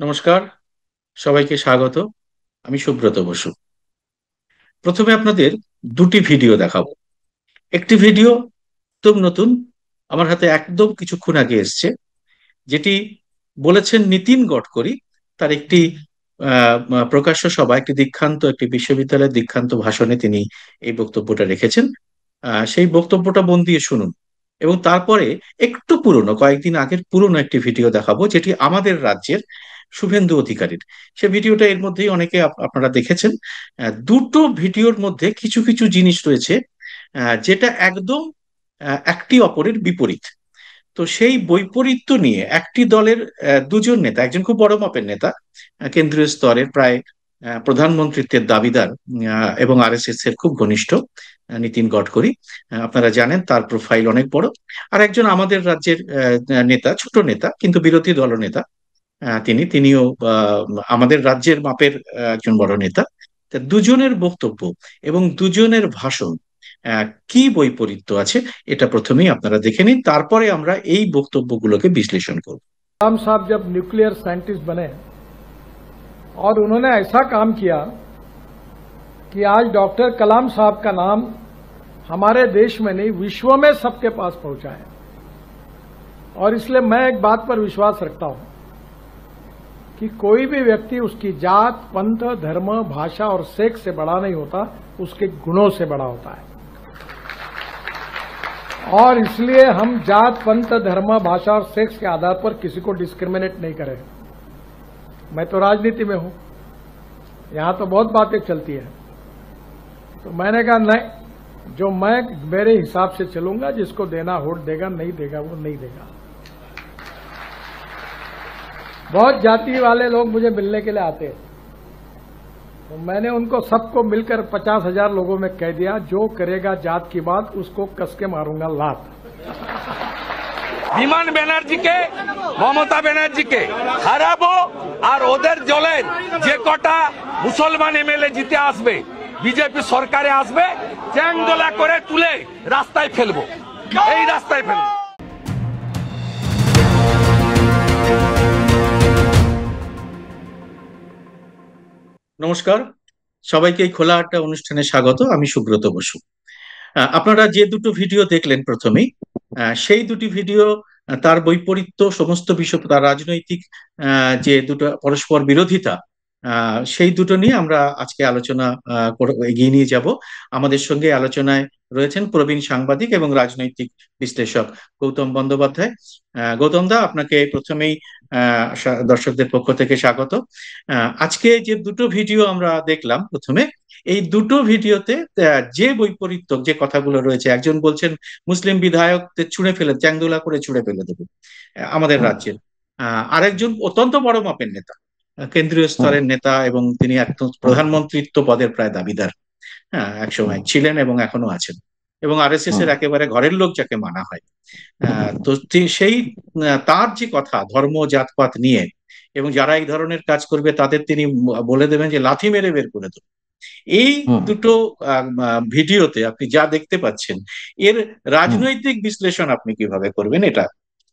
নমস্কার, সবাইকে স্বাগত। আমি সুব্রত বসু। প্রথমে আপনাদের দুটি ভিডিও দেখাবো। একটি ভিডিও একদম নতুন, আমার হাতে একদম কিছুক্ষণ আগে এসছে, যেটি বলেছেন নীতিন গডকরি। তার একটি প্রকাশ্য সভা, একটি বিশ্ববিদ্যালয়ের দীক্ষান্ত ভাষণে তিনি এই বক্তব্যটা রেখেছেন। সেই বক্তব্যটা মন দিয়ে শুনুন, এবং তারপরে একটু পুরনো, কয়েকদিন আগের পুরনো একটি ভিডিও দেখাবো, যেটি আমাদের রাজ্যের শুভেন্দু অধিকারীর। সে ভিডিওটা এর মধ্যেই অনেকে আপনারা দেখেছেন। দুটো ভিডিওর মধ্যে কিছু কিছু জিনিস রয়েছে যেটা একদম একটি অপরের বিপরীত। তো সেই বৈপরীত্য নিয়ে একটি দলের দুজন নেতা, একজন খুব বড় মাপের নেতা, কেন্দ্রীয় স্তরের প্রায় প্রধানমন্ত্রীত্বের দাবিদার, এবং আরএসএস এর খুব ঘনিষ্ঠ, নীতিন গডকরি। আপনারা জানেন তার প্রোফাইল অনেক বড়। আর একজন আমাদের রাজ্যের নেতা, ছোট নেতা কিন্তু বিরোধী দলনেতা, তিনিও আমাদের রাজ্যের মাপের একজন বড় নেতা। তা দুজনের বক্তব্য এবং দুজনের ভাষণ কি বৈপরীত্য আছে, এটা প্রথমেই আপনারা দেখে নিন, তারপরে আমরা এই বক্তব্যগুলোকে বিশ্লেষণ করব। कलाम साहब जब न्यूक्लियर साइंटिस्ट बने और उन्होंने ऐसा काम किया कि आज डॉक्टर कलाम साहब का नाम हमारे देश में नहीं विश्व में सबके पास पहुंचा है। और इसलिए मैं एक बात पर विश्वास रखता हूं कि कोई भी व्यक्ति उसकी जात, पंथ, धर्म, भाषा और सेक्स से बड़ा नहीं होता, उसके गुणों से बड़ा होता है। और इसलिए हम जात, पंथ, धर्म, भाषा और सेक्स के आधार पर किसी को डिस्क्रिमिनेट नहीं करें। मैं तो राजनीति में हूं, यहां तो बहुत बातें चलती है, तो मैंने कहा नहीं, जो मैं मेरे हिसाब से चलूंगा, जिसको देना वोट देगा, नहीं देगा वो नहीं देगा। बहुत जाति वाले लोग मुझे मिलने के लिए आते हैं, तो मैंने उनको सबको मिलकर 50,000 लोगों में कह दिया, जो करेगा जात की बात उसको कस के मारूंगा लात। বিমান ব্যানার্জিকে, মমতা ব্যানার্জিকে হারাবো, আর ওদের দলের যে কটা মুসলমান এমএলএ জিতে আসবে, বিজেপি সরকারে আসবে, চ্যাংদোলা করে তুলে রাস্তায় ফেলবো, এই রাস্তায় ফেলবো। নমস্কার, সবাইকে এই খোলা আড্ডা অনুষ্ঠানে স্বাগত। আমি সুব্রত বসু। আপনারা যে দুটো ভিডিও দেখলেন প্রথমেই, সেই দুটি ভিডিও, তার বৈপরীত্য, সমস্ত বিষয়, তার রাজনৈতিক যে দুটো পরস্পর বিরোধিতা, সেই দুটো নিয়ে আমরা আজকে আলোচনা এগিয়ে নিয়ে যাব। আমাদের সঙ্গে আলোচনায় রয়েছেন প্রবীণ সাংবাদিক এবং রাজনৈতিক বিশ্লেষক গৌতম বন্দ্যোপাধ্যায়। গৌতম দা, আপনাকে প্রথমেই দর্শকদের পক্ষ থেকে স্বাগত। আজকে যে দুটো ভিডিও আমরা দেখলাম, প্রথমে এই দুটো ভিডিওতে যে বৈপরীত্য, যে কথাগুলো রয়েছে, একজন বলছেন মুসলিম বিধায়কদের ছুঁড়ে ফেলে, চ্যাংদোলা করে ছুঁড়ে ফেলে দেবে আমাদের রাজ্যের। আরেকজন অত্যন্ত বড় মাপের নেতা, কেন্দ্রীয় স্তরের নেতা, এবং তিনি একদম প্রধানমন্ত্রিত্ব পদের প্রায় দাবিদার। হ্যাঁ, একসময় ছিলেন এবং এখনো আছেন, এবং আরএসএস এর একেবারে ঘরের লোক যাকে মানা হয়। তো সেই তার যে কথা ধর্ম জাতপাত নিয়ে, এবং যারা এই ধরনের কাজ করবে তাদের তিনি বলে দেবেন যে লাথি মেরে বের করে দেবেন। এই দুটো ভিডিওতে আপনি যা দেখতে পাচ্ছেন, এর রাজনৈতিক বিশ্লেষণ আপনি কিভাবে করবেন, এটা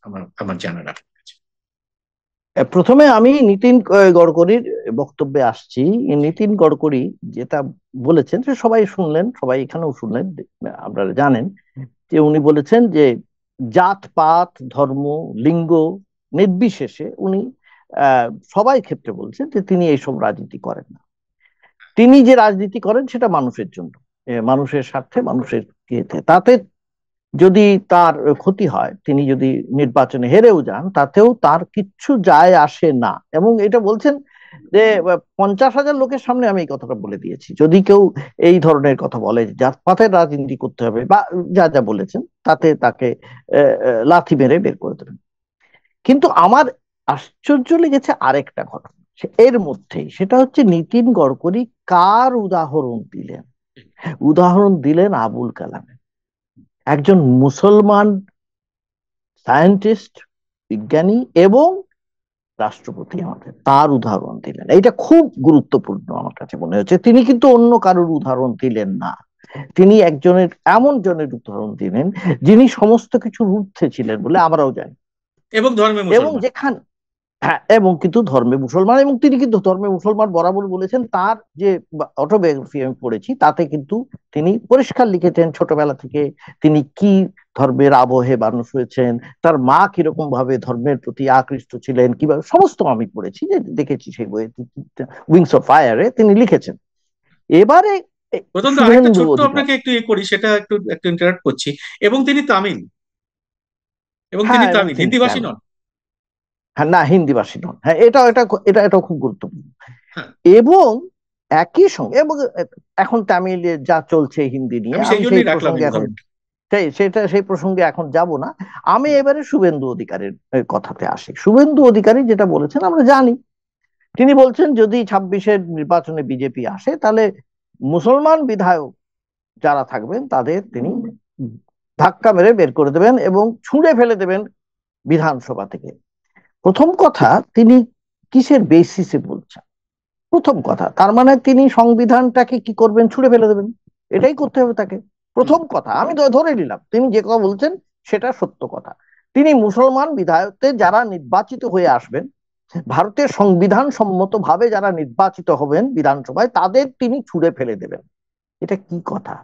আমার আমার জানার আপনার কাছে। প্রথমে আমি নীতিন গডকরির বক্তব্যে আসছি। নীতিন গডকরি যেটা বলেছেন সে সবাই শুনলেন, সবাই এখানেও শুনলেন, আপনারা জানেন যে উনি বলেছেন যে জাত পাত, ধর্ম, লিঙ্গ নির্বিশেষে উনি সবাই ক্ষেত্রে বলছেন যে তিনি এইসব রাজনীতি করেন না। তিনি যে রাজনীতি করেন সেটা মানুষের জন্য, মানুষের স্বার্থে, মানুষের ইয়েতে। তাতে যদি তার ক্ষতি হয়, তিনি যদি নির্বাচনে হেরেও যান, তাতেও তার কিচ্ছু যায় আসে না। এবং এটা বলছেন যে 50,000 লোকের সামনে আমি এই কথাটা বলে দিয়েছি, যদি কেউ এই ধরনের কথা বলে, জাতপাতের রাজনীতি করতে হবে বা যা যা বলেছেন, তাতে তাকে লাথি মেরে বের করে দেবেন। কিন্তু আমার আশ্চর্য লেগেছে আরেকটা ঘটনা এর মধ্যেই, সেটা হচ্ছে নীতিন গডকরি কার উদাহরণ দিলেন। উদাহরণ দিলেন আবুল কালামের, একজন মুসলমান সায়েন্টিস্ট, বিজ্ঞানী এবং রাষ্ট্রপতি, আমাদের তার উদাহরণ দিলেন। এইটা খুব গুরুত্বপূর্ণ আমার কাছে মনে হচ্ছে। তিনি কিন্তু অন্য কারোর উদাহরণ দিলেন না, তিনি এমন জনের উদাহরণ দিলেন যিনি সমস্ত কিছুর ঊর্ধ্বে ছিলেন বলে আমরাও জানি, এবং ধর্মে এবং মুসলমান। হ্যাঁ, এবং কিন্তু ধর্মে মুসলমান, এবং তিনি কিন্তু ধর্মে মুসলমান বরাবর বলেছেন। তার যে অটোবায়োগ্রাফি আমি পড়েছি তাতে কিন্তু তিনি পরিষ্কার লিখেছেন ছোটবেলা থেকে তিনি কি ধর্মের আবহে মানুষ হয়েছেন, তার মা কিরকম ভাবে ধর্মের প্রতি আকৃষ্ট ছিলেন, কিভাবে, সমস্ত আমি পড়েছি, যে দেখেছি সেই বইয়ে, উইংস অফ ফায়ারে তিনি লিখেছেন। এবারে প্রথমত আরেকটা শুভেন্দু ছোট্ট অধিকারী। আপনাকে একটু করি, সেটা একটু একটু ইন্টারাপ্ট করছি। এবং তিনি তামিল, এবং তিনি হ্যাঁ, এবং তামিল, তিনি হিন্দি ভাষী তামিল। নন। হ্যাঁ, না, হিন্দি ভাষী নন। হ্যাঁ, এটা এটা এটা এটাও খুব গুরুত্বপূর্ণ। হ্যাঁ, এবং একই সঙ্গে, এবং এখন তামিলে যা চলছে হিন্দি নিয়ে, আমি সেই আমি সেই জন্যই রাখলাম প্রসঙ্গে এই এখন, উদাহরণটা। সেই প্রসঙ্গে এখন যাব না। আমি এবারে শুভেন্দু অধিকারীর কথাতে আসি। শুভেন্দু অধিকারী যেটা বলেছেন আমরা জানি। তিনি বলছেন যদি 26-এর নির্বাচনে বিজেপি আসে তাহলে মুসলমান বিধায়ক যারা থাকবেন তাদের তিনি ধাক্কা মেরে বের করে দেবেন এবং ছুঁড়ে ফেলে দেবেন বিধানসভা থেকে। প্রথম কথা, তিনি কিসের বেসিসে বলছেন? প্রথম কথা, তার মানে তিনি সংবিধানটাকে কি করবেন? ছুঁড়ে ফেলে দেবেন। এটাই করতে হবে তাকে। হুম। প্রথম কথা আমি ধরে নিলাম তিনি যে কথা বলছেন সেটা সত্য কথা। তিনি মুসলমান বিধায়কদের যারা নির্বাচিত হয়ে আসবেন, ভারতের সংবিধান সম্মত ভাবে যারা নির্বাচিত হবেন বিধানসভায়, তাদের তিনি ছুঁড়ে ফেলে দেবেন। এটা কি কথা?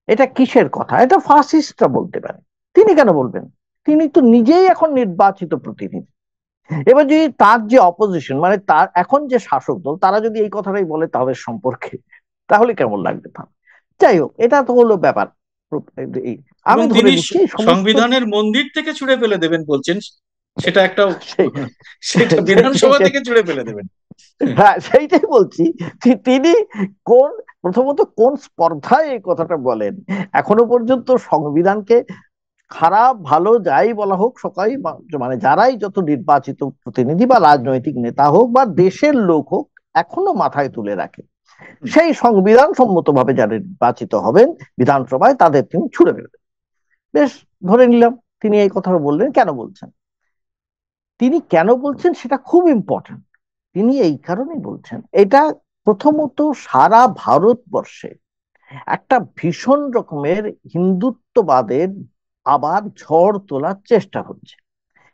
এটা কিসের কথা? এটা ফাসিস্টরা বলতে পারে, তিনি কেন বলবেন? তিনি তো নিজেই এখন নির্বাচিত প্রতিনিধি। এবার যদি তার যে অপোজিশন, মানে তার এখন যে শাসক দল, তারা যদি এই কথাটাই বলে তাদের সম্পর্কে, তাহলে কেমন লাগবে তার? যাই হোক, এটা তো হলো ব্যাপার। এবং আমি ধরে তিনি নিচ্ছি এই সমস্ত সংবিধানের মন্দির থেকে ছুঁড়ে ফেলে দেবেন বলছেন, সেটা একটা, সেই সেটা সেই- বিধানসভা সেই- থেকে ছুঁড়ে ফেলে দেবেন। হ্যাঁ, সেইটাই বলছি। তিনি কোন, প্রথমত কোন স্পর্ধায় এই কথাটা বলেন? এখনো পর্যন্ত সংবিধানকে খারাপ ভালো যাই বলা হোক, সবাই মানে যারাই যত নির্বাচিত প্রতিনিধি বা রাজনৈতিক নেতা হোক বা দেশের লোক হোক, এখনো মাথায় তুলে রাখে হুম। সেই সংবিধান সম্মত ভাবে যারা নির্বাচিত হবেন বিধানসভায় তাদের তিনি ছুড়ে ফেলবেন। বেশ, ধরে নিলাম তিনি এই কথা বললেন। কেন বলছেন? তিনি কেন বলছেন সেটা খুব ইম্পর্টেন্ট। তিনি এই কারণে বলছেন, এটা প্রথমত সারা ভারতবর্ষে একটা ভীষণ রকমের হিন্দুত্ববাদের আবার ঝড় তোলার চেষ্টা হচ্ছে।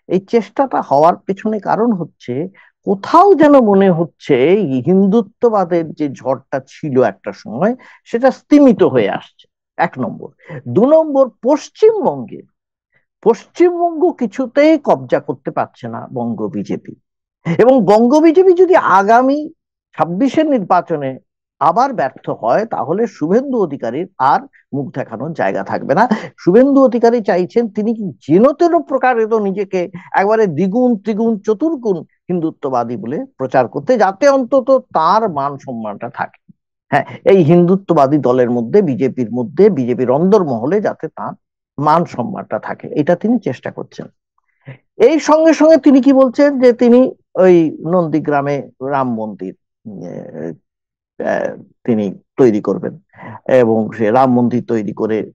এই চেষ্টাটা হওয়ার পেছনে কারণ হচ্ছে, কোথাও যেন মনে হচ্ছে এই হিন্দুত্ববাদের যে ঝড়টা ছিল একটা সময়, সেটা স্তিমিত হয়ে আসছে, এক নম্বর। দু নম্বর, পশ্চিমবঙ্গ কিছুতেই কবজা করতে পারছে না বঙ্গ বিজেপি। এবং বঙ্গ বিজেপি যদি আগামী 26-এর নির্বাচনে আবার ব্যর্থ হয়, তাহলে শুভেন্দু অধিকারীর আর মুখ দেখানোর জায়গা থাকবে না। শুভেন্দু অধিকারী চাইছেন তিনি যেন তেন প্রকারে তো নিজেকে একবারে দ্বিগুণ ত্রিগুণ চতুর্গুণ হিন্দুত্ববাদী বলে প্রচার করতে, যাতে অন্তত তার মান সম্মানটা থাকে। হ্যাঁ, এই হিন্দুত্ববাদী দলের মধ্যে, বিজেপির মধ্যে, বিজেপির অন্দরমহলে যাতে তার মান সম্মানটা থাকে, এটা তিনি চেষ্টা করছেন। এই সঙ্গে সঙ্গে তিনি কি বলছেন, যে তিনি ওই নন্দীগ্রামে রাম মন্দির আহ, আহ, তিনি তৈরি করবেন, এবং সে রাম মন্দির তৈরি করে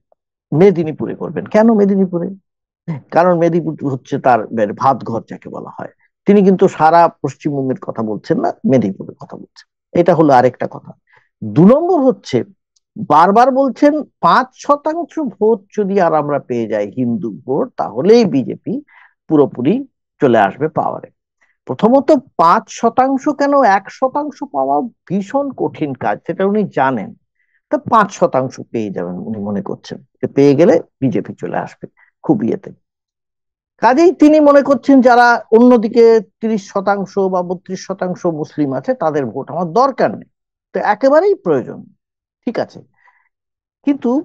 মেদিনীপুরে করবেন। কেন মেদিনীপুরে? কারণ মেদিনীপুর হচ্ছে তার ভাত ঘর যাকে বলা হয়। তিনি কিন্তু সারা পশ্চিমবঙ্গের কথা বলছেন না, মেদিনীপুরের কথা বলছেন। এটা হলো আরেকটা কথা। দু নম্বর হচ্ছে, বারবার বলছেন 5% ভোট যদি আর আমরা পেয়ে যাই, হিন্দু ভোট, তাহলেই বিজেপি পুরোপুরি চলে আসবে পাওয়ারে। প্রথমত 5% কেন, 1% পাওয়া ভীষণ কঠিন কাজ, সেটা উনি জানেন। তা 5% পেয়ে যাবেন উনি মনে করছেন, যে পেয়ে গেলে বিজেপি চলে আসবে খুব ইয়েতে। কাজেই তিনি মনে করছেন যারা অন্যদিকে 30% বা 32% মুসলিম আছে, তাদের ভোট আমার দরকার নেই, তো একেবারেই প্রয়োজন। ঠিক আছে, কিন্তু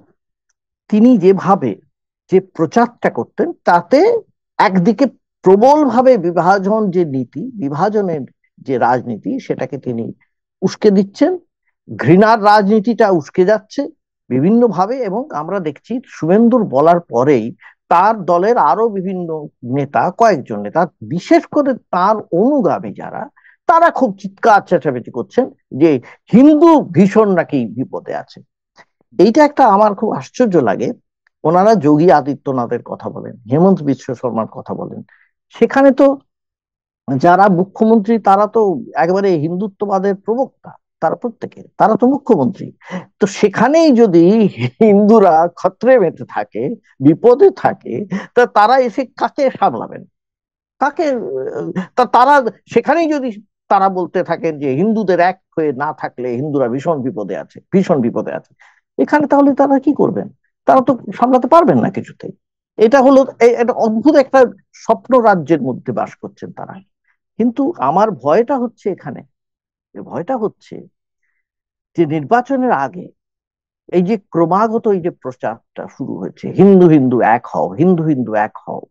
তিনি যেভাবে যে প্রচারটা করতেন, তাতে একদিকে প্রবলভাবে বিভাজন, যে নীতি, বিভাজনের যে রাজনীতি, সেটাকে তিনি উস্কে দিচ্ছেন। ঘৃণার রাজনীতিটা উস্কে যাচ্ছে বিভিন্ন ভাবে। এবং আমরা দেখছি শুভেন্দুর বলার পরেই তার দলের আরো বিভিন্ন নেতা, কয়েকজন নেতা, বিশেষ করে তার অনুগামী যারা, তারা খুব চিৎকার চেঁচামেচি করছেন যে হিন্দু ভীষণ নাকি বিপদে আছে। এইটা একটা আমার খুব আশ্চর্য লাগে। ওনারা যোগী আদিত্যনাথের কথা বলেন, হেমন্ত বিশ্ব শর্মার কথা বলেন, সেখানে তো যারা মুখ্যমন্ত্রী তারা তো একেবারে হিন্দুত্ববাদের প্রবক্তা, তারা প্রত্যেকে, তারা তো মুখ্যমন্ত্রী। তো সেখানেই যদি হিন্দুরা খতরে মেতে থাকে, বিপদে থাকে, তা তারা এসে কাকে সামলাবেন? তাকে তারা সেখানেই যদি তারা বলতে থাকেন যে হিন্দুদের এক হয়ে না থাকলে হিন্দুরা ভীষণ বিপদে আছে, ভীষণ বিপদে আছে, এখানে তাহলে তারা কি করবেন? তারা তো সামলাতে পারবেন না কিছুতেই। এটা হলো একটা অদ্ভুত একটা স্বপ্ন রাজ্যের মধ্যে বাস করছেন তারা। কিন্তু আমার ভয়টা হচ্ছে এখানে, ভয়টা হচ্ছে যে নির্বাচনের আগে এই যে ক্রমাগত এই যে প্রচারটা শুরু হয়েছে, হিন্দু হিন্দু এক হও, হিন্দু হিন্দু এক হও,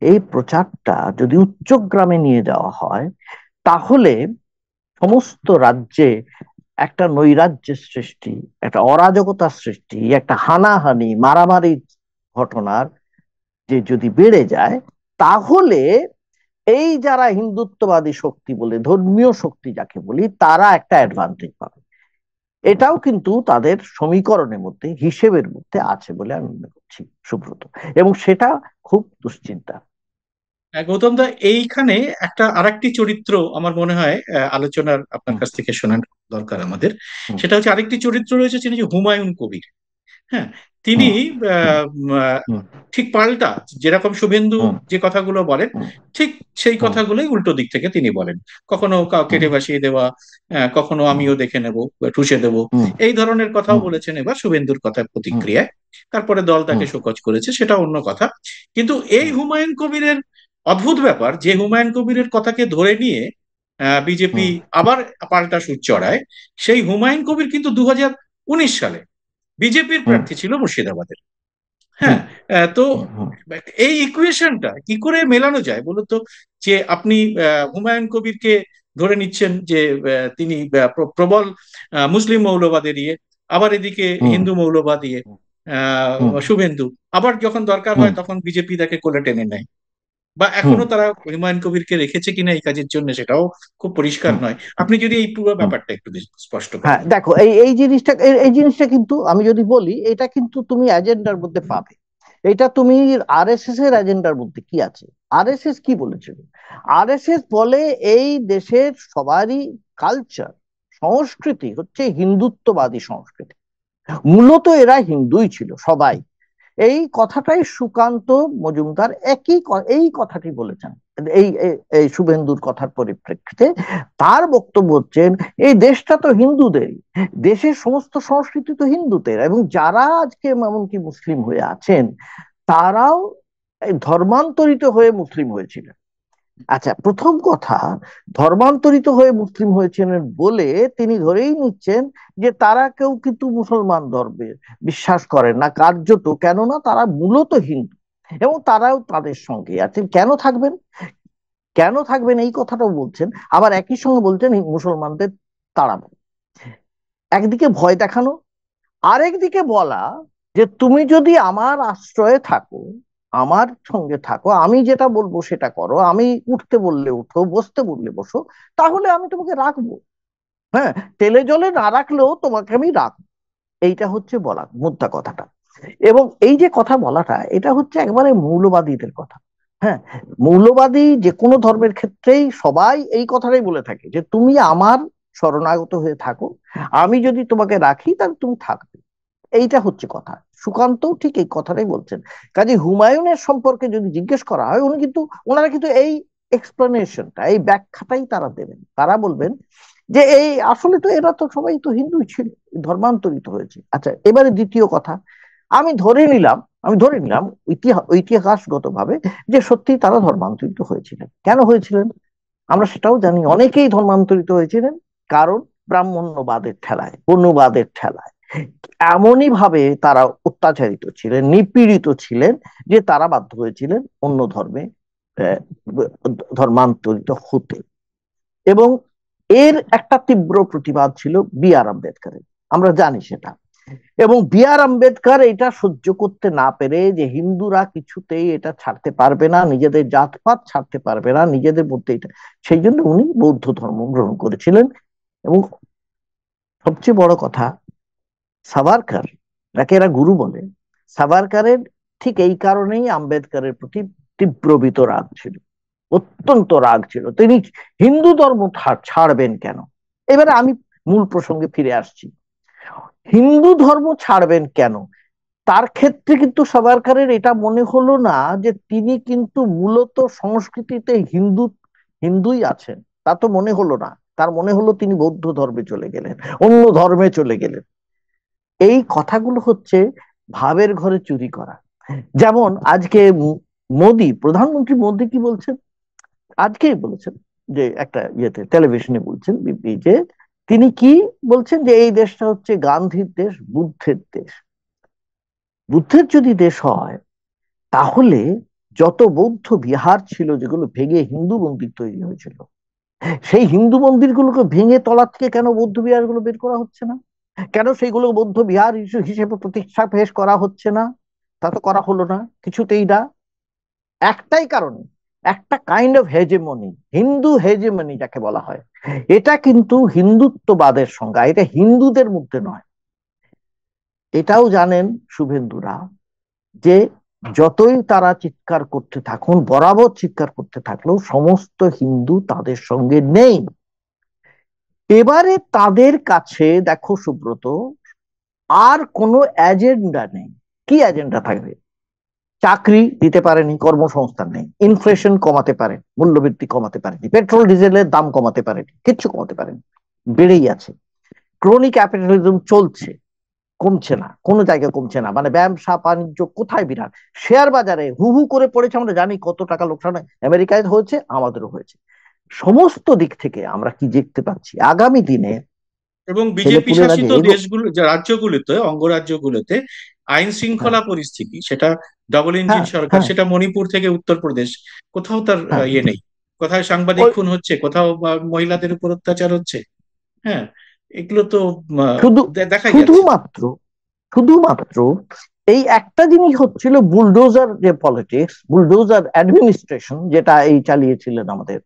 এই প্রচারটা যদি উচ্চগ্রামে নিয়ে যাওয়া হয় তাহলে সমস্ত রাজ্যে একটা নৈরাজ্যের সৃষ্টি, একটা অরাজকতার সৃষ্টি, একটা হানাহানি মারামারি ঘটনার যে যদি বেড়ে যায়, তাহলে এই যারা হিন্দুত্ববাদী শক্তি বলে, ধর্মীয় শক্তি যাকে বলি, তারা একটা অ্যাডভান্টেজ পাবে। এটাও কিন্তু তাদের সমীকরণের মধ্যে, হিসেবের মধ্যে আছে বলে আমি মনে করছি সুব্রত, এবং সেটা খুব দুশ্চিন্তা। গৌতম দা, এইখানে একটা আরেকটি চরিত্র আমার মনে হয় আলোচনার আপনার হুম, কাছ থেকে শোনার দরকার আমাদের। হুম, সেটা হচ্ছে আরেকটি চরিত্র রয়েছে, তিনি যে হুমায়ুন কবির। হ্যাঁ, তিনি হুম, হুম, আহ, উম, আহ, হুম, ঠিক পাল্টা, যেরকম শুভেন্দু হুম, যে কথাগুলো বলেন, হুম, ঠিক সেই হুম, কথাগুলোই উল্টো দিক থেকে তিনি বলেন। কখনো হুম, কেটে ভাসিয়ে দেওয়া, কখনো হুম, আমিও দেখে নেব বা ঠুসে দেব, হুম, এই ধরনের কথাও হুম, বলেছেন এবার শুভেন্দুর কথার হুম, প্রতিক্রিয়ায়। তারপরে দল তাকে হুম, শোকজ করেছে, সেটা অন্য কথা। কিন্তু এই হুম, হুমায়ুন কবিরের অদ্ভুত ব্যাপার, যে হুমায়ুন কবিরের কথাকে ধরে নিয়ে বিজেপি হুম, আবার পাল্টা সুর চড়ায়, সেই হুমায়ুন কবির কিন্তু 2019 সালে বিজেপির হুম, প্রার্থী ছিল মুর্শিদাবাদের। হুম, হ্যাঁ, তো হুম, হুম, এই ইকুয়েশনটা কি করে মেলানো যায় বলুন তো? যে আপনি হুমায়ুন কবিরকে ধরে নিচ্ছেন যে তিনি প্রবল মুসলিম মৌলবাদী দিয়ে, আবার এদিকে হুম, হিন্দু মৌলবাদী দিয়ে হুম, শুভেন্দু, আবার যখন দরকার হুম, হয় তখন বিজেপি তাকে কোলে টেনে নেয়। বা হুম, এখনো তারা হুমায়ুন কবিরকে রেখেছে কিনা এই কাজের জন্য, সেটাও খুব পরিষ্কার হুম, নয়। আপনি যদি এই পুরো হুম। ব্যাপারটা একটু স্পষ্ট হ্যাঁ, করেন। দেখো, এই এই জিনিসটা এই জিনিসটা কিন্তু আমি যদি বলি, এটা কিন্তু তুমি এজেন্ডার মধ্যে পাবে। এটা তুমি আরএসএস এর এজেন্ডার মধ্যে কি আছে? আরএসএস কি বলেছিল? আরএসএস বলে এই দেশের সবারই কালচার, সংস্কৃতি হচ্ছে হিন্দুত্ববাদী সংস্কৃতি। মূলত এরা হিন্দুই ছিল সবাই। এই কথাটাই সুকান্ত মজুমদার এই কথাটি বলেছেন এই এই শুভেন্দুর কথার পরিপ্রেক্ষিতে। তার বক্তব্য হচ্ছেন এই দেশটা তো হিন্দুদেরই, দেশের সমস্ত সংস্কৃতি তো হিন্দুদের, এবং যারা আজকে এমনকি মুসলিম হয়ে আছেন তারাও ধর্মান্তরিত হয়ে মুসলিম হয়েছিলেন। আচ্ছা, প্রথম কথা, ধর্মান্তরিত হয়ে মুসলিম হয়েছিলেন বলে তিনি ধরেই নিচ্ছেন যে তারা কেউ কিন্তু মুসলমান ধর্মে বিশ্বাস করেন না কার্যত, কেননা তারা মূলত হিন্দু, এবং তারাও তাদের সঙ্গে আছেন। কেন থাকবেন, কেন থাকবেন এই কথাটাও বলছেন। আবার একই সঙ্গে বলছেন এই মুসলমানদের তাড়াবো। একদিকে ভয় দেখানো, আরেকদিকে বলা যে তুমি যদি আমার আশ্রয়ে থাকো, আমার সঙ্গে থাকো, আমি যেটা বলবো সেটা করো, আমি উঠতে বললে উঠো, বসতে বললে বসো, তাহলে আমি তোমাকে রাখবো। হ্যাঁ, তেলে জলে না রাখলেও তোমাকে আমি রাখবো। এইটা হচ্ছে বলা মুদ্রা কথাটা। এবং এই যে কথা বলাটা, এটা হচ্ছে একবারে মৌলবাদীদের কথা। হ্যাঁ, মৌলবাদী যে কোনো ধর্মের ক্ষেত্রেই সবাই এই কথাটাই বলে থাকে যে তুমি আমার শরণাগত হয়ে থাকো, আমি যদি তোমাকে রাখি তাহলে তুমি থাকবে। এইটা হচ্ছে কথা। সুকান্ত ঠিক এই কথাটাই বলছেন। কাজে হুমায়ুনের সম্পর্কে যদি জিজ্ঞেস করা হয়, ওনারা কিন্তু এই এক্সপ্লেনেশনটা, এই ব্যাখ্যাটাই তারা দেবেন। তারা বলবেন যে এই আসলে তো এরা তো সবাই তো হিন্দুই ছিল, ধর্মান্তরিত হয়েছে। আচ্ছা, এবারে দ্বিতীয় কথা, আমি ধরে নিলাম আমি ধরে নিলাম ঐতিহাসগত ভাবে যে সত্যি তারা ধর্মান্তরিত হয়েছিলেন। কেন হয়েছিলেন আমরা সেটাও জানি। অনেকেই ধর্মান্তরিত হয়েছিলেন কারণ ব্রাহ্মণ্যবাদের ঠেলায়, বর্ণবাদের ঠেলায় এমনই ভাবে তারা অত্যাচারিত ছিলেন, নিপীড়িত ছিলেন, যে তারা বাধ্য হয়েছিলেন অন্য ধর্মে আহ, ধর্মান্তরিত হতে। এবং এর একটা তীব্র প্রতিবাদ ছিল বি আর আম্বেদকরের, আমরা জানি সেটা। এবং বি আর আম্বেদকর এটা সহ্য করতে না পেরে যে হিন্দুরা কিছুতেই এটা ছাড়তে পারবে না, নিজেদের জাতপাত ছাড়তে পারবে না, নিজেদের মধ্যে এটা, সেই জন্য উনি বৌদ্ধ ধর্ম গ্রহণ করেছিলেন। এবং সবচেয়ে বড় কথা, সাভারকার, যাকে এরা গুরু বলে, সাভারকারের ঠিক এই কারণেই আম্বেদকরের প্রতি তীব্র রাগ ছিল, অত্যন্ত রাগ ছিল। তিনি হিন্দু ধর্ম ছাড়বেন কেন? এবারে আমি মূল প্রসঙ্গে ফিরে আসছি। হিন্দু ধর্ম ছাড়বেন কেন? তার ক্ষেত্রে কিন্তু সাভারকরের এটা মনে হলো না যে তিনি কিন্তু মূলত সংস্কৃতিতে হিন্দুই আছেন, তা তো মনে হলো না। তার মনে হলো তিনি বৌদ্ধ ধর্মে চলে গেলেন, অন্য ধর্মে চলে গেলেন। এই কথাগুলো হচ্ছে ভাবের ঘরে চুরি করা। যেমন আজকে প্রধানমন্ত্রী মোদী কি বলছেন, আজকেই বলেছেন যে একটা ইয়েতে টেলিভিশনে বলছেন বিপি, যে তিনি কি বলছেন যে এই দেশটা হচ্ছে গান্ধীর দেশ, বুদ্ধের দেশ। বুদ্ধের যদি দেশ হয় তাহলে যত বৌদ্ধ বিহার ছিল যেগুলো ভেঙে হিন্দু মন্দির তৈরি হয়েছিল, সেই হিন্দু মন্দিরগুলোকে ভেঙে তলা থেকে কেন বৌদ্ধ বিহারগুলো বের করা হচ্ছে না? কেন সেইগুলো বৌদ্ধ বিহার হিসেবে প্রতিষ্ঠা পেশ করা হচ্ছে না? তা তো করা হলো না কিছুতেই না। একটাই কারণে, একটা kind of hegemony, Hindu hegemony যাকে বলা হয়, এটা কিন্তু হিন্দুত্ববাদের সংজ্ঞা, এটা হিন্দুদের মধ্যে নয়। এটাও জানেন শুভেন্দুরা যে যতই তারা চিৎকার করতে থাকুন, বরাবর চিৎকার করতে থাকলেও সমস্ত হিন্দু তাদের সঙ্গে নেই। এবারে তাদের কাছে দেখো সুব্রত, আর কোনো এজেন্ডা নেই। কি এজেন্ডা থাকবে? চাকরি দিতে পারেনি, কর্মসংস্থান নেই, ইনফ্লেশন কমাতে পারে, মূল্যবৃদ্ধি কমাতে পারেনি, পেট্রোল ডিজেলের দাম কমাতে পারেনি, কিচ্ছু কমাতে পারেনি, বেড়েই আছে। ক্রনিক ক্যাপিটালিজম চলছে, কমছে না, কোনো জায়গায় কমছে না। মানে ব্যবসা বাণিজ্য কোথায় বিরাট, শেয়ার বাজারে হু হু করে পড়েছে, আমরা জানি কত টাকা লোকসান আমেরিকায় হয়েছে, আমাদেরও হয়েছে। সমস্ত দিক থেকে আমরা কি দেখতে পাচ্ছি আগামী দিনে এবং বিজেপি ছেলেপুলেরা যে শাসিত দেশগুলো, যে রাজ্যগুলোতে, অঙ্গরাজ্যগুলোতে আইন হ্যাঁ শৃঙ্খলা পরিস্থিতি, সেটা ডাবল ইঞ্জিন হ্যাঁ সরকার, হ্যাঁ সেটা মণিপুর থেকে উত্তরপ্রদেশ, কোথাও তার হ্যাঁ ইয়ে নেই। কোথাও সাংবাদিক ওই খুন হচ্ছে, কোথাও মহিলাদের উপর অত্যাচার হচ্ছে। হ্যাঁ, এগুলো তো শুধু দেখাই যাচ্ছে। শুধুমাত্র শুধুমাত্র এই একটা জিনিস হচ্ছিল, বুলডোজার যে পলিটিক্স, বুলডোজার অ্যাডমিনিস্ট্রেশন, যেটা এই চালিয়েছিলেন আমাদের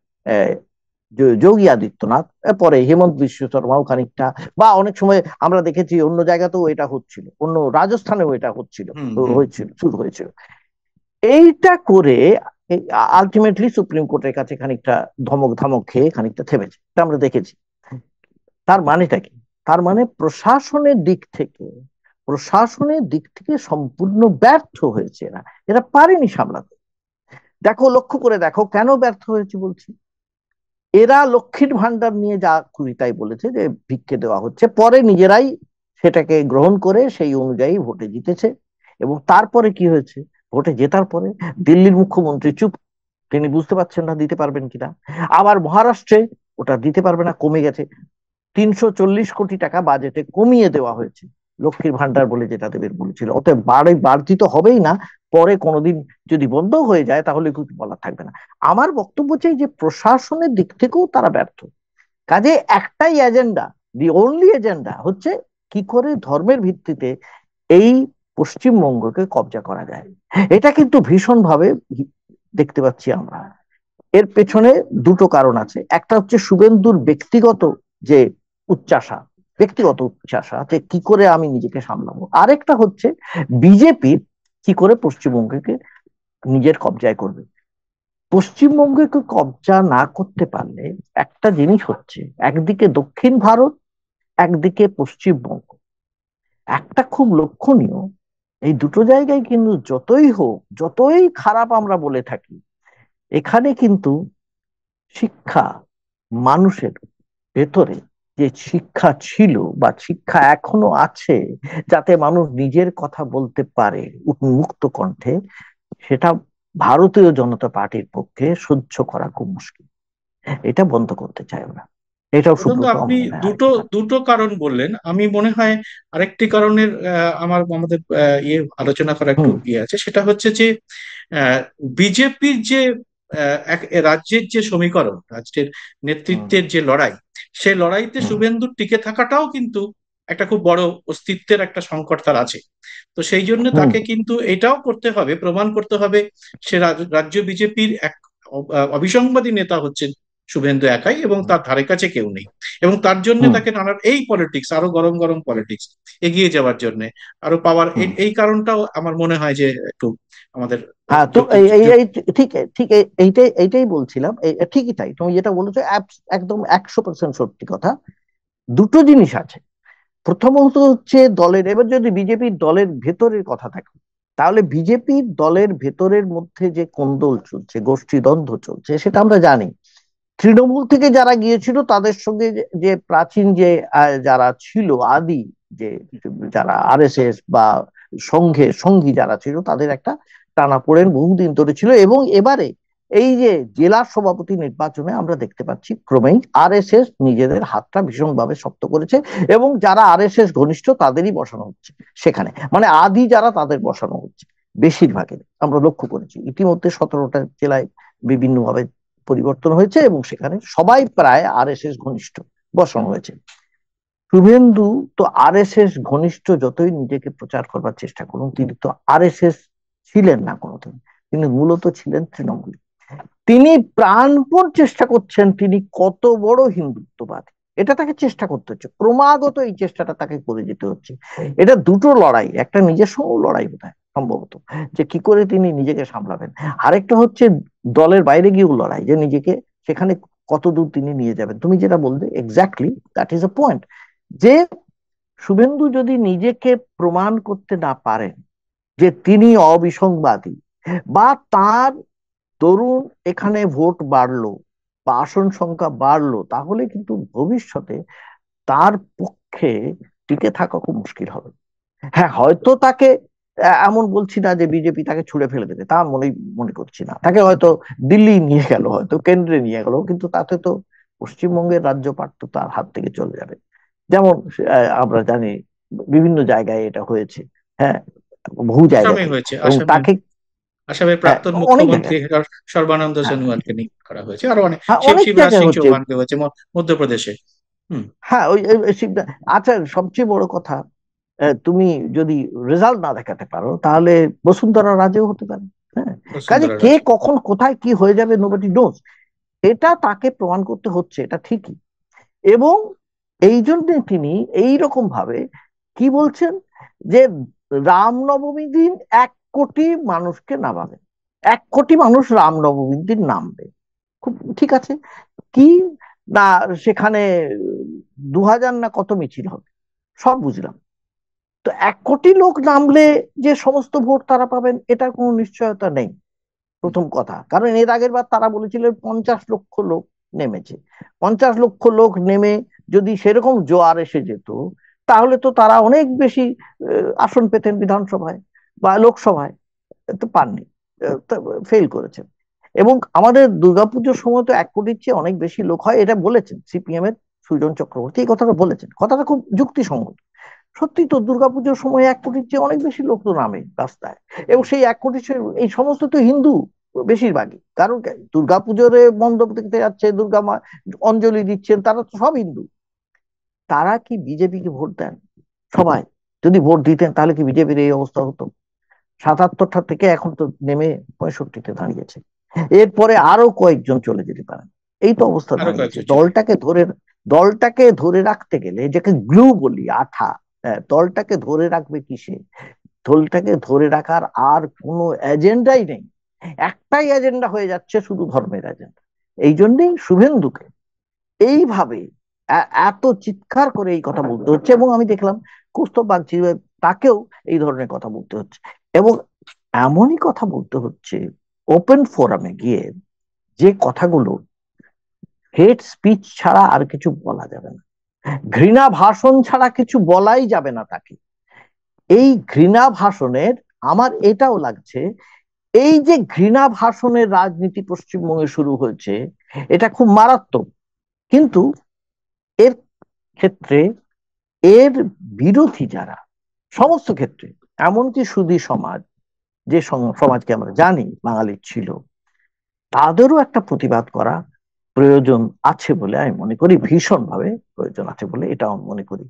যোগী আদিত্যনাথ, পরে হেমন্ত বিশ্ব শর্মাও খানিকটা, বা অনেক সময় আমরা দেখেছি অন্য জায়গাতেও এটা হচ্ছিল, অন্য রাজস্থানেও এটা হচ্ছিল, হুম হুম। শুরু হয়েছিল। এইটা করে আলটিমেটলি সুপ্রিম কোর্টের কাছে খানিকটা ধমক ধমক খেয়ে খানিকটা থেমেছে, এটা আমরা দেখেছি। তার মানেটা কি? তার মানে প্রশাসনের দিক থেকে সম্পূর্ণ ব্যর্থ হয়েছে এরা, এরা পারেনি সামলাতে। দেখো, লক্ষ্য করে দেখো কেন ব্যর্থ হয়েছে বলছি। এরা লক্ষ্মীর ভান্ডার নিয়ে যা খুশি তাই বলেছে যে ভিক্ষে দেওয়া হচ্ছে, পরে নিজেরাই সেটাকে গ্রহণ করে সেই অনুযায়ী ভোটে জিতেছে। এবং তারপরে কি হয়েছে, ভোটে জেতার পরে দিল্লির মুখ্যমন্ত্রী চুপ, তিনি বুঝতে পারছেন না দিতে পারবেন কিনা। আবার মহারাষ্ট্রে ওটা দিতে পারবে না, কমে গেছে, 340 কোটি টাকা বাজেটে কমিয়ে দেওয়া হয়েছে, লক্ষ্মীর ভান্ডার বলে যেটা দেবের বলেছিল। অতএব বাড়তি তো হবেই না, পরে কোনোদিন যদি বন্ধ হয়ে যায় তাহলে কিছু বলার থাকবে না। আমার বক্তব্য চাই যে প্রশাসনের দিক থেকেও তারা ব্যর্থ। কাজে একটাই এজেন্ডা, দি অনলি এজেন্ডা হচ্ছে কি করে ধর্মের ভিত্তিতে এই পশ্চিমবঙ্গকে কবজা করা যায়। এটা কিন্তু ভীষণ ভাবে দেখতে পাচ্ছি আমরা। এর পেছনে দুটো কারণ আছে, একটা হচ্ছে শুভেন্দুর যে উচ্চাসা ব্যক্তিগত উচ্চাসা যে কি করে আমি নিজেকে সামলাবো, আরেকটা হচ্ছে বিজেপির কি করে পশ্চিমবঙ্গকে নিজের কবজায় করবে। পশ্চিমবঙ্গকে কবজা না করতে পারলে একটা জিনিস হচ্ছে, একদিকে দক্ষিণ ভারত, একদিকে পশ্চিমবঙ্গ, একটা খুব লক্ষণীয়, এই দুটো জায়গায় কিন্তু যতই হোক, যতই খারাপ আমরা বলে থাকি, এখানে কিন্তু শিক্ষা, মানুষের ভেতরে যে শিক্ষা ছিল বা শিক্ষা এখনো আছে, যাতে মানুষ নিজের কথা বলতে পারে মুক্ত কণ্ঠে, সেটা ভারতীয় জনতা পার্টির পক্ষে সহ্য করা খুব মুশকিল। এটা বন্ধ করতে চায় ওরা। এটাও অত্যন্ত, সুব্রত আপনি আমার মনে হয় দুটো আরেকটা। দুটো কারণ বললেন। আমি মনে হয় আরেকটি কারণের আমাদের আলোচনা করা একটু হুম আছে, সেটা হচ্ছে যে বিজেপির যে রাজ্যের যে সমীকরণ, রাজ্যের হুম নেতৃত্বের যে লড়াই, সেই লড়াইতে হুম শুভেন্দুর টিকে থাকাটাও কিন্তু একটা খুব বড় অস্তিত্বের একটা সংকট তার আছে। তো সেই জন্য হুম তাকে কিন্তু এটাও করতে হবে, প্রমাণ করতে হবে সে রাজ্য বিজেপির এক অবিসংবাদী নেতা হচ্ছেন শুভেন্দু একাই, এবং হুম তার ধারে কাছে কেউ নেই। এবং তার জন্য হুম তাকে নানা এই পলিটিক্স, আরো গরম গরম পলিটিক্স এগিয়ে যাওয়ার জন্য, আরো পাওয়ার, হুম। এই কারণটাও আমার মনে হয় যে একটু আমাদের হ্যাঁ, তো যুক্তি এই এই এই ঠিক ঠিক এইটাই বলছিলাম, ঠিকই তাই, তুমি যেটা বলেছো একদম 100% সত্যি কথা। দুটো জিনিস আছে, প্রথমত হচ্ছে দলের, এবার যদি বিজেপির দলের ভেতরের কথা থাকে, তাহলে বিজেপির দলের ভেতরের মধ্যে যে কোন্দল চলছে, গোষ্ঠীদ্বন্দ্ব চলছে, সেটা আমরা জানি। তৃণমূল থেকে যারা গিয়েছিল তাদের সঙ্গে যে প্রাচীন যে যারা ছিল আদি, যে যারা আরএসএস বা সঙ্গী যারা ছিল, তাদের একটা টানাপোড়েন বহুদিন ধরে ছিল। এবং এবারে এই যে জেলা সভাপতি নির্বাচনে আমরা দেখতে পাচ্ছি ক্রমেই আরএসএস নিজেদের হাতটা ভীষণভাবে শক্ত করেছে, এবং যারা আরএসএস ঘনিষ্ঠ তাদেরই বসানো হচ্ছে সেখানে, মানে আদি যারা তাদের বসানো হচ্ছে বেশিরভাগের। আমরা লক্ষ্য করেছি ইতিমধ্যে 17টা জেলায় বিভিন্নভাবে পরিবর্তন হয়েছে, এবং সেখানে সবাই প্রায় আরএসএস ঘনিষ্ঠ বসানো হয়েছে। শুভেন্দু তো আরএসএস ঘনিষ্ঠ যতই নিজেকে প্রচার করবার চেষ্টা করুন, তিনি তো আরএসএস ছিলেন না কোনোদিন, তিনি মূলত ছিলেন তৃণমূল। তিনি প্রাণপণ চেষ্টা করছেন তিনি কত বড় হিন্দুত্ববাদী, এটা তাকে চেষ্টা করতে হচ্ছে, ক্রমাগত এই চেষ্টাটা তাকে করে যেতে হচ্ছে। এটা দুটো লড়াই, একটা নিজের সঙ্গে লড়াই বোধ হয় সম্ভবত, যে কি করে তিনি নিজেকে সামলাবেন, আরেকটা হচ্ছে দলের বাইরে গিয়েও লড়াই, যে নিজেকে সেখানে কতদূর তিনি নিয়ে যাবেন। তুমি যেটা বলতে exactly that is a point, যে শুভেন্দু যদি নিজেকে প্রমাণ করতে না পারেন যে তিনি অবিসংবাদী, বা তার তরুণ এখানে ভোট বাড়লো বা আসন সংখ্যা বাড়লো, তাহলে কিন্তু ভবিষ্যতে তার পক্ষে টিকে থাকা খুব মুশকিল হবে। হ্যাঁ, হয়তো তাকে এমন বলছি না যে বিজেপি তাকে ছুড়ে ফেলে দেবে, তা মনে করছি না। তাকে হয়তো দিল্লি নিয়ে গেল, হয়তো কেন্দ্রে নিয়ে গেল, কিন্তু তাতে তো পশ্চিমবঙ্গের রাজ্যপাট তো তার হাত থেকে চলে যাবে। যেমন আমরা জানি বিভিন্ন জায়গায় এটা হয়েছে, হ্যাঁ, বহু আসামে জায়গাতে। হয়েছে, এবং আসামে তাকে আসামের প্রাক্তন অনেক মুখ্যমন্ত্রী জায়গায়, সর্বানন্দ হ্যাঁ, সোনোয়ালকে নিয়ে করা হয়েছে, আরো অনেক, হ্যাঁ, অনেক শিবরাজ জায়গায় সিং হচ্ছে। চৌহানকে হয়েছে মধ্যপ্রদেশে। হুম। হ্যাঁ, আচ্ছা, সবচেয়ে বড় কথা, তুমি যদি রেজাল্ট না দেখাতে পারো তাহলে বসুন্ধরা রাজেও হতে পারে। হ্যাঁ, কাজে বসুন্ধরা কে রাজে। কখন কোথায় কি হয়ে যাবে নোবডি নোজ, এটা তাকে প্রমাণ করতে হচ্ছে, এটা ঠিকই। এবং এই জন্য তিনি এই রকম ভাবে কি বলছেন, যে রামনবমী দিন 1 কোটি মানুষকে নামাবে, 1 কোটি মানুষ রামনবমীর দিন নামবে, খুব ঠিক আছে। কি না, সেখানে 2000 না কত মিছিল হবে, সব বুঝলাম। তো 1 কোটি লোক নামলে যে সমস্ত ভোট তারা পাবেন, এটার কোনো নিশ্চয়তা নেই, প্রথম কথা। কারণ এর আগের বার তারা বলেছিলেন 50 লক্ষ লোক নেমেছে। 50 লক্ষ লোক নেমে যদি সেরকম জোয়ার এসে যেত, তাহলে তো তারা অনেক বেশি আসন পেতেন বিধানসভায় বা লোকসভায়, তো পাননি, ফেল করেছেন। এবং আমাদের দুর্গাপুজোর সময় তো 1 কোটির চেয়ে অনেক বেশি লোক হয়, এটা বলেছেন সিপিএম এর সুজন চক্রবর্তী, এই কথাটা বলেছেন, কথাটা খুব যুক্তিসঙ্গত। সত্যি তো, দুর্গাপুজোর সময় 1 কোটির চেয়ে অনেক বেশি লোক তো নামে রাস্তায়, এবং সেই 1 কোটির এই সমস্ত তো হিন্দু বেশিরভাগই, কারণ দুর্গাপুজোর মণ্ডপ দেখতে যাচ্ছে, দুর্গা মা অঞ্জলি দিচ্ছেন, তারা তো সব হিন্দু। তারা কি বিজেপিকে ভোট দেন? সবাই যদি ভোট দিতেন তাহলে কি বিজেপির এই অবস্থা হতো? 77টা থেকে এখন তো নেমে 65-তে দাঁড়িয়েছে, এরপরে আরো কয়েকজন চলে যেতে পারেন, এই তো অবস্থা আরো দাঁড়িয়েছে। কয়েকজন ছিল। দলটাকে ধরে রাখতে গেলে, যাকে গ্লু বলি, আঠা, দলটাকে ধরে রাখবে কিসে? দলটাকে ধরে রাখার আর কোনো এজেন্ডাই নেই, একটাই এজেন্ডা হয়ে যাচ্ছে, শুধু ধর্মের এজেন্ডা। এই জন্যই শুভেন্দুকে এইভাবে এত চিৎকার করে এই কথা বলতে হচ্ছে। এবং আমি দেখলাম কৌস্তব বাগচি, তাকেও এই ধরনের কথা বলতে হচ্ছে, এবং এমনই কথা বলতে হচ্ছে ওপেন ফোরামে গিয়ে, যে কথাগুলো হেট স্পিচ ছাড়া আর কিছু বলা যাবে না, ঘৃণা ভাষণ ছাড়া কিছু বলাই যাবে না তাকে। এই ঘৃণা ভাষণের, আমার এটাও লাগছে, এই যে ঘৃণা ভাষণের রাজনীতি পশ্চিমবঙ্গে শুরু হয়েছে, এটা খুব মারাত্মক। কিন্তু এর ক্ষেত্রে এর বিরোধী যারা, সমস্ত ক্ষেত্রে, এমনকি সুধী সমাজ, যে সমাজকে আমরা জানি বাঙালির ছিল, তাদেরও একটা প্রতিবাদ করা প্রয়োজন আছে বলে আমি মনে করি, ভীষণভাবে প্রয়োজন আছে বলে এটা আমি মনে করি।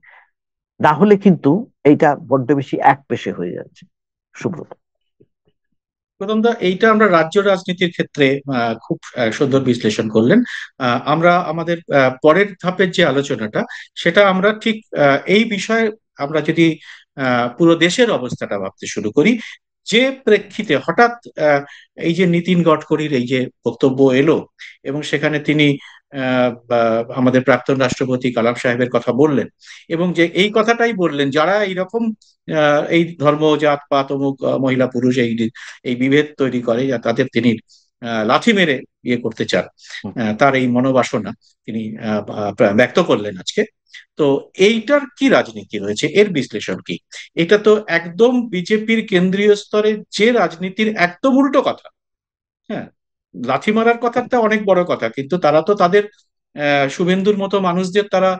না হলে কিন্তু এইটা বড্ড বেশি একপেশে হয়ে যাচ্ছে। সুব্রত। প্রথম দা, এইটা আমরা রাজ্য রাজনীতির ক্ষেত্রে খুব সুন্দর বিশ্লেষণ করলেন। আমরা আমাদের পরের ধাপের যে আলোচনাটা, সেটা আমরা ঠিক এই বিষয়ে আমরা যদি পুরো দেশের অবস্থাটা ভাবতে শুরু করি, যে প্রেক্ষিতে হঠাৎ এই যে নীতিন গডকরির এই যে বক্তব্য এলো, এবং সেখানে তিনি আমাদের প্রাক্তন রাষ্ট্রপতি কালাম সাহেবের কথা বললেন, এবং যে এই কথাটাই বললেন, যারা এইরকম এই ধর্ম জাত পাত অমুক মহিলা পুরুষ এই বিভেদ তৈরি করে, তাদের তিনি লাথি মেরে ইয়ে করতে চান, তার এই মনোবাসনা তিনি ব্যক্ত করলেন আজকে। তো এইটার কি রাজনীতি রয়েছে, এর বিশ্লেষণ কি? এটা তো একদম বিজেপির কেন্দ্রীয় স্তরে যে রাজনীতির একদম উল্টো কথা। হ্যাঁ, লাথি মারার কথাটা অনেক বড় কথা, কিন্তু তারা তো তাদের শুভেন্দুর মতো মানুষদের তারা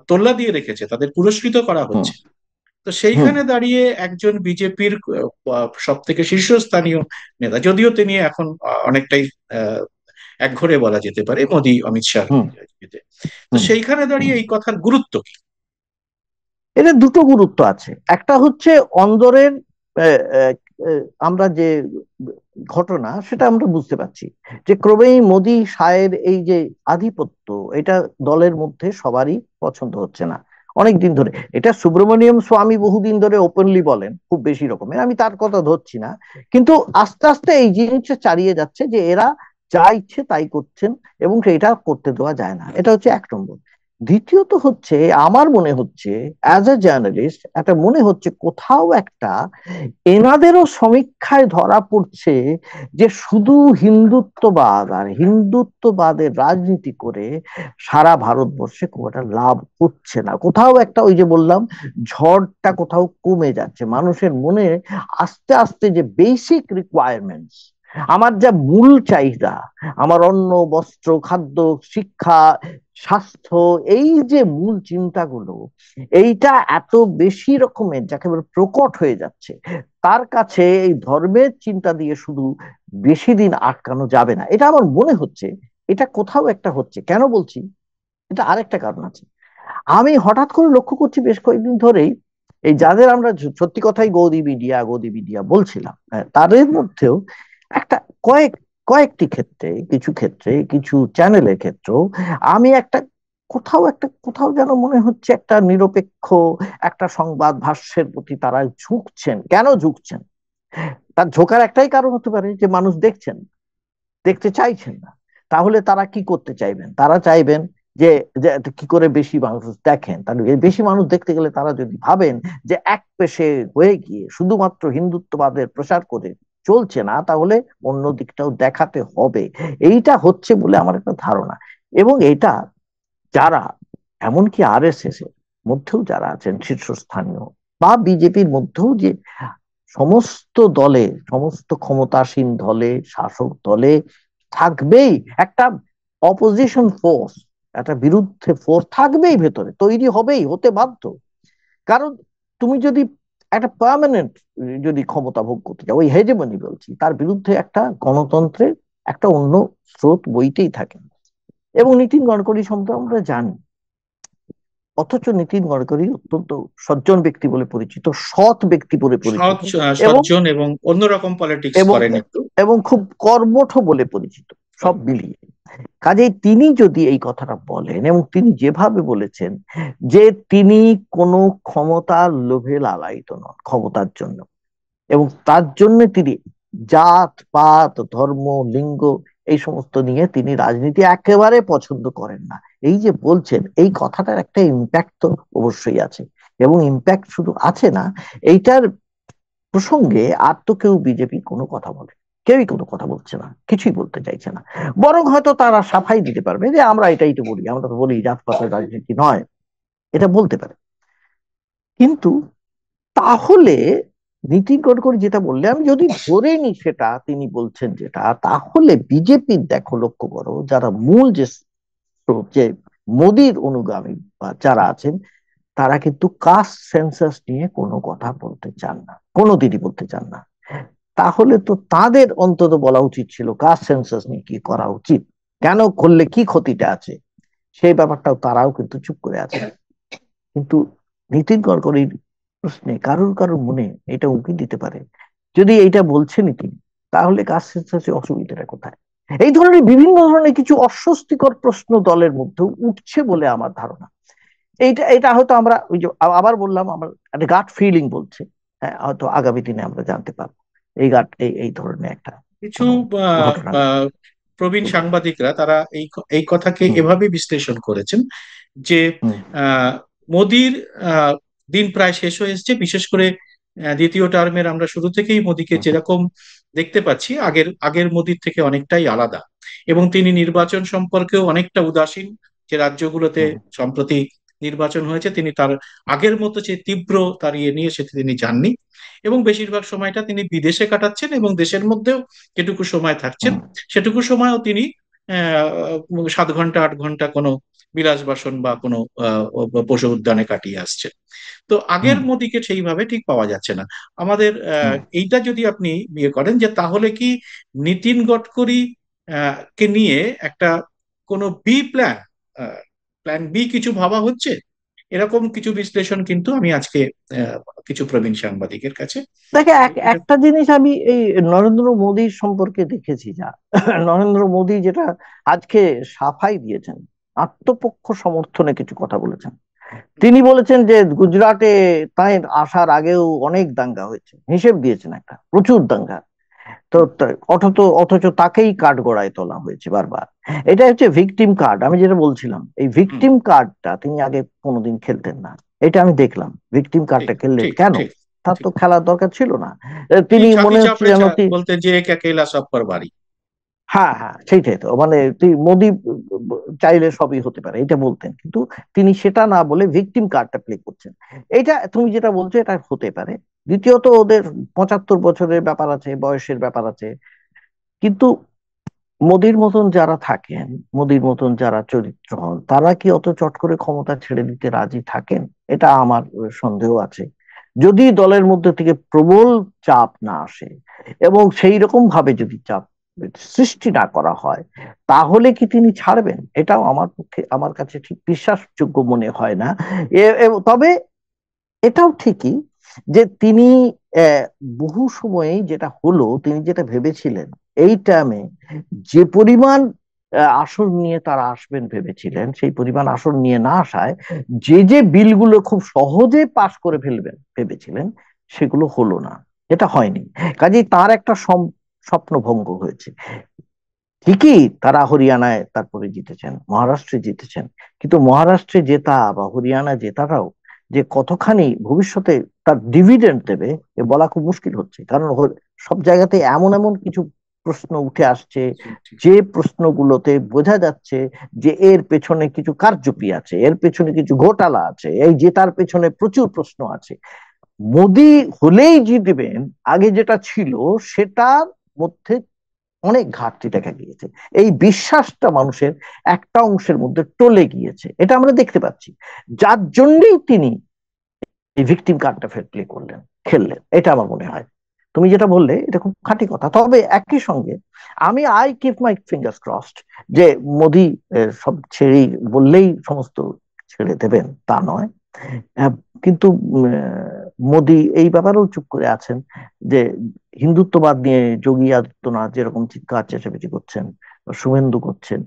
তোল্লা দিয়ে রেখেছে, তাদের পুরস্কৃত করা হুম হচ্ছে। তো হুম সেইখানে দাঁড়িয়ে একজন বিজেপির সব থেকে শীর্ষস্থানীয় নেতা, যদিও তিনি এখন অনেকটাই একঘরে বলা যেতে পারে মোদি অমিত শাহ, হুম তো হুম সেইখানে দাঁড়িয়ে হুম এই কথার গুরুত্ব কি? এটা দুটো গুরুত্ব আছে। একটা হচ্ছে অন্দরের আহ, আহ, আমরা যে ঘটনা সেটা আমরা বুঝতে পারছি যে ক্রমেই মোদি শাহের এই যে আধিপত্য, এটা দলের মধ্যে সবারই পছন্দ হচ্ছে না অনেক দিন ধরে। এটা সুব্রমণিয়ম স্বামী বহুদিন ধরে ওপেনলি বলেন, খুব বেশি রকমের, আমি তার কথা ধরছি না। কিন্তু আস্তে আস্তে এই জিনিসটা চালিয়ে যাচ্ছে যে এরা যা ইচ্ছে তাই করছেন, এবং সেটা করতে দেওয়া যায় না। এটা হচ্ছে এক নম্বর। দ্বিতীয়ত হচ্ছে, আমার মনে হচ্ছে অ্যাজ এ জার্নালিস্ট, একটা মনে হচ্ছে কোথাও একটা এনাদেরও সমীক্ষায় ধরা পড়ছে যে শুধু হিন্দুত্ববাদ আর হিন্দুত্ববাদের রাজনীতি করে সারা ভারতবর্ষে খুব একটা লাভ হচ্ছে না। কোথাও একটা, ওই যে বললাম, ঝড়টা কোথাও কমে যাচ্ছে মানুষের মনে। আস্তে আস্তে যে বেসিক রিকোয়ারমেন্টস, আমার যা মূল চাহিদা, আমার অন্ন বস্ত্র খাদ্য শিক্ষা স্বাস্থ্য, এই যে মূল চিন্তাগুলো, এইটা এত বেশি রকমের যাকে বলে প্রকট হয়ে যাচ্ছে, তার কাছে এই ধর্মের চিন্তা দিয়ে শুধু বেশি দিন আটকানো যাবে না, এটা আমার মনে হচ্ছে। এটা কোথাও একটা হচ্ছে। কেন বলছি? এটা আরেকটা কারণ আছে। আমি হঠাৎ করে লক্ষ্য করছি বেশ কয়েকদিন ধরেই, এই যাদের আমরা সত্যি কথাই গদি মিডিয়া গদি মিডিয়া বলছিলাম, তাদের মধ্যেও একটা কয়েক কয়েকটি ক্ষেত্রে, কিছু ক্ষেত্রে, কিছু চ্যানেলের ক্ষেত্রেও আমি একটা কোথাও যেন মনে হচ্ছে একটা নিরপেক্ষ একটা সংবাদ ভাষ্যের প্রতি তারা ঝুঁকছেন। কেন ঝুঁকছেন? তার ঝোঁকার একটাই কারণ হতে পারে যে মানুষ দেখছেন, দেখতে চাইছেন না। তাহলে তারা কি করতে চাইবেন? তারা চাইবেন যে যে কি করে বেশি মানুষ দেখেন। তাহলে এই বেশি মানুষ দেখতে গেলে তারা যদি ভাবেন যে এক পেশে হয়ে গিয়ে শুধুমাত্র হিন্দুত্ববাদের প্রচার করে চলছে না, তাহলে অন্য দিকটাও দেখাতে হবে। এইটা হচ্ছে বলে আমার একটা ধারণা। এবং এটা যারা, এমনকি আরএসএস এর মধ্যেও যারা আছেন শীর্ষস্থানীয়, বা বিজেপির মধ্যেও যে সমস্ত দলে, সমস্ত ক্ষমতাসীন দলে, শাসক দলে থাকবেই একটা অপোজিশন ফোর্স, একটা বিরুদ্ধে ফোর্স থাকবেই, ভেতরে তৈরি হবেই, হতে বাধ্য। কারণ তুমি যদি একটা পার্মানেন্ট যদি ক্ষমতা ভোগ করতে চাও, ওই হেজেমনি বলছি, তার বিরুদ্ধে একটা গণতন্ত্রের একটা অন্য স্রোত বইতেই থাকে। এবং নীতিন গডকরি সম্বন্ধে আমরা জানি, অথচ নীতিন গডকরি অত্যন্ত সজ্জন ব্যক্তি বলে পরিচিত, সৎ ব্যক্তি বলে সৎ, পরিচিত, এবং সজ্জন এবং অন্যরকম পলিটিক্স এবং করেন একটু। এবং খুব কর্মঠ বলে পরিচিত, সব মিলিয়ে। কাজেই তিনি যদি এই কথাটা বলেন, এবং তিনি যেভাবে বলেছেন যে তিনি কোনো ক্ষমতার লোভে লালায়িত নন ক্ষমতার জন্য, এবং তার জন্য তিনি জাত পাত ধর্ম লিঙ্গ এই সমস্ত নিয়ে তিনি রাজনীতি একেবারে পছন্দ করেন না, এই যে বলছেন, এই কথাটার একটা ইম্প্যাক্ট তো অবশ্যই আছে। এবং ইম্প্যাক্ট শুধু আছে না, এইটার প্রসঙ্গে আর তো কেউ বিজেপি কোনো কথা বলে, কেউই কোনো কথা বলছে না, কিছুই বলতে চাইছে না। বরং হয়তো তারা সাফাই দিতে পারবে যে আমরা এটাই তো বলি, আমরা তো বলি জাতপাতের রাজনীতি নয়, এটা বলতে পারে। কিন্তু তাহলে নীতিন গডকরি যেটা বললে, আমি যদি ধরে নি সেটা তিনি বলছেন যেটা, তাহলে বিজেপির দেখো, লক্ষ্য করো, যারা মূল যে স্রোত, যে মোদির অনুগামী বা যারা আছেন, তারা কিন্তু কাস্ট সেন্সাস নিয়ে কোনো কথা বলতে চান না, কোনোদিনই বলতে চান না। তাহলে তো তাদের অন্তত বলা উচিত ছিল কাস্ট সেন্সাস নিয়ে কি করা উচিত, কেন করলে কি ক্ষতিটা আছে, সেই ব্যাপারটাও তারাও কিন্তু চুপ করে আছে। কিন্তু নীতিন গডকরির প্রশ্নে কারুর কারুর মনে এটা উঁকি দিতে পারে, যদি এইটা বলছেনই তিনি, তাহলে কাস্ট সেন্সাসে অসুবিধাটা কোথায়? এই ধরনের বিভিন্ন ধরনের কিছু অস্বস্তিকর প্রশ্ন দলের মধ্যে উঠছে বলে আমার ধারণা। এইটা এটা হয়তো আমরা ওই যে আবার বললাম, আমার একটা গাট ফিলিং বলছে, হ্যাঁ হয়তো আগামী দিনে আমরা জানতে পারবো এই গাট এই এই ধরনের একটা কিছু কোনো আহ, ঘটনা আহ, ঘটবে। প্রবীণ সাংবাদিকরা তারা এই কথাকে এভাবে বিশ্লেষণ করেছেন যে আহ, মোদির আহ, দিন প্রায় শেষ হয়ে এসেছে। বিশেষ করে দ্বিতীয় টার্মের আমরা শুরু থেকেই মোদিকে যেরকম দেখতে পাচ্ছি আগের আগের মোদির থেকে অনেকটাই আলাদা, এবং তিনি নির্বাচন সম্পর্কেও অনেকটা উদাসীন। যে রাজ্যগুলোতে সম্প্রতি নির্বাচন হয়েছে তিনি তার আগের মতো যে তীব্র তার ইয়ে নিয়ে সেটি তিনি যাননি, এবং বেশিরভাগ সময়টা তিনি বিদেশে কাটাচ্ছেন এবং দেশের মধ্যেও যেটুকু সময় থাকছেন সেটুকু সময়ও তিনি 7 ঘন্টা 8 ঘন্টা কোনো বিলাস বাসন বা কোনো পশু উদ্যানে কাটিয়ে আসছেন। তো আগের মোদিকে সেইভাবে ঠিক পাওয়া যাচ্ছে না আমাদের। এইটা যদি আপনি বিয়ে করেন যে তাহলে কি নীতিন গডকরি কে নিয়ে একটা কোনো বি প্ল্যান, প্ল্যান বি কিছু ভাবা হচ্ছে, এরকম কিছু বিশ্লেষণ কিন্তু আমি আজকে আহ, কিছু প্রবীণ সাংবাদিকের কাছে দেখে একটা জিনিস আমি এই নরেন্দ্র মোদীর সম্পর্কে দেখেছি, যা নরেন্দ্র মোদী যেটা আজকে সাফাই দিয়েছেন, আত্মপক্ষ সমর্থনে কিছু কথা বলেছেন। তিনি বলেছেন যে গুজরাটে তাই আসার আগেও অনেক দাঙ্গা হয়েছে, হিসেব দিয়েছেন একটা প্রচুর দাঙ্গা। তো অথচ তাকেই কাঠগড়ায় তোলা হয়েছে বারবার। এটা হচ্ছে ভিকটিম কার্ড। আমি যেটা বলছিলাম, এই ভিকটিম কার্ডটা তিনি আগে কোনোদিন খেলতেন না। এটা আমি দেখলাম, ভিকটিম কার্ডটা খেললেন ঠিক কেন? ঠিক তার তো ঠিক। খেলার দরকার ছিল না। তিনি তিনি ছাতি মনে হচ্ছে চাপড়ে যেন বলতে যে এক একেলা সব পর বাড়ি। হ্যাঁ হ্যাঁ, সেইটাই তো, মানে মোদি চাইলে সবই হতে পারে এটা বলতেন, কিন্তু তিনি সেটা না বলে ভিকটিম কার্ডটা প্লে করছেন। এটা তুমি যেটা বলছো এটা হতে পারে। দ্বিতীয়ত ওদের 75 বছরের ব্যাপার আছে, বয়সের ব্যাপার আছে। কিন্তু মোদির মতন যারা থাকেন, মোদির মতন যারা চরিত্র হন, তারা কি অত চট করে ক্ষমতা ছেড়ে দিতে রাজি থাকেন? এটা আমার সন্দেহ আছে। যদি দলের মধ্যে থেকে প্রবল চাপ না আসে এবং সেই রকম ভাবে যদি চাপ সৃষ্টি না করা হয়, তাহলে কি তিনি ছাড়বেন? এটাও আমার পক্ষে, আমার কাছে ঠিক বিশ্বাসযোগ্য মনে হয় না। তবে এটাও ঠিকই যে তিনি আহ, বহু সময়েই যেটা হলো, তিনি যেটা ভেবেছিলেন এই টাইমে যে পরিমাণ আসন নিয়ে তারা আসবেন ভেবেছিলেন, সেই পরিমাণ আসন নিয়ে না আসায় যে বিলগুলো খুব সহজে পাশ করে ফেলবেন ভেবেছিলেন, সেগুলো হলো না, এটা হয়নি। কাজেই তার একটা স্বপ্নভঙ্গ হয়েছে। ঠিকই তারা হরিয়ানায় তারপরে জিতেছেন, মহারাষ্ট্রে জিতেছেন, কিন্তু মহারাষ্ট্রে জেতা বা হরিয়ানা জেতাটাও যে কতখানি ভবিষ্যতে তার ডিভিডেন্ড দেবে এ বলা খুব মুশকিল হচ্ছে। কারণ সব জায়গাতে এমন এমন কিছু প্রশ্ন উঠে আসছে, যে প্রশ্নগুলোতে বোঝা যাচ্ছে যে এর পেছনে কিছু কারচুপি আছে, এর পেছনে কিছু ঘোটালা আছে, এই জেতার পেছনে প্রচুর প্রশ্ন আছে। মোদি হলেই জিতবেন আগে যেটা ছিল, সেটার মধ্যে অনেক ঘাটতি দেখা গিয়েছে। এই বিশ্বাসটা মানুষের একটা অংশের মধ্যে টলে গিয়েছে, এটা আমরা দেখতে পাচ্ছি। যার জন্যই তিনি এই ভিকটিম কার্ডটা ফের প্লে করলেন, খেললেন, এটা আমার মনে হয়। তুমি যেটা বললে এটা খুব খাঁটি কথা। তবে একই সঙ্গে I keep my fingers crossed যে মোদি সব ছেড়েই বললেই সমস্ত ছেড়ে দেবেন তা নয়। আহ, কিন্তু মোদি এই ব্যাপারেও চুপ করে আছেন যে হিন্দুত্ববাদ নিয়ে যোগী আদিত্যনাথ যেরকম চিৎকার চেঁচামেচি করছেন বা শুভেন্দু করছেন,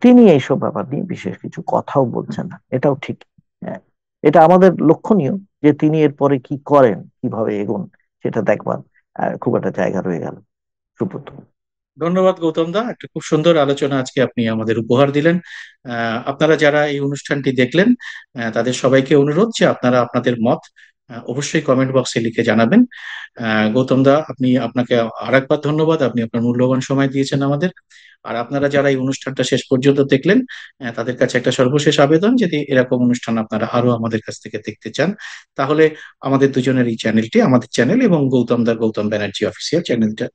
তিনি এইসব ব্যাপার নিয়ে বিশেষ কিছু কথাও বলছেন না, এটাও ঠিক। হ্যাঁ, এটা আমাদের লক্ষণীয় যে তিনি এরপরে কি করেন, কিভাবে এগোন, সেটা দেখবার খুব একটা জায়গা রয়ে গেল। সুব্রত। ধন্যবাদ গৌতম দা, একটা খুব সুন্দর আলোচনা আজকে আপনি আমাদের উপহার দিলেন। আপনারা যারা এই অনুষ্ঠানটি দেখলেন, তাদের সবাইকে অনুরোধ যে আপনারা আপনাদের মত অবশ্যই কমেন্ট বক্সে লিখে জানাবেন। গৌতম দা, আপনাকে আরেকবার ধন্যবাদ, আপনি আপনার মূল্যবান সময় দিয়েছেন আমাদের। আর আপনারা যারা এই অনুষ্ঠানটা শেষ পর্যন্ত দেখলেন, তাদের কাছে একটা সর্বশেষ আবেদন, যদি এরকম অনুষ্ঠান আপনারা আরো আমাদের কাছ থেকে দেখতে চান, তাহলে আমাদের দুজনের এই চ্যানেলটি, আমাদের চ্যানেল এবং গৌতম ব্যানার্জি অফিসিয়াল চ্যানেলটা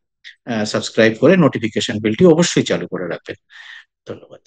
সাবস্ক্রাইব করে নোটিফিকেশন বেলটি অবশ্যই চালু করে রাখবেন। ধন্যবাদ।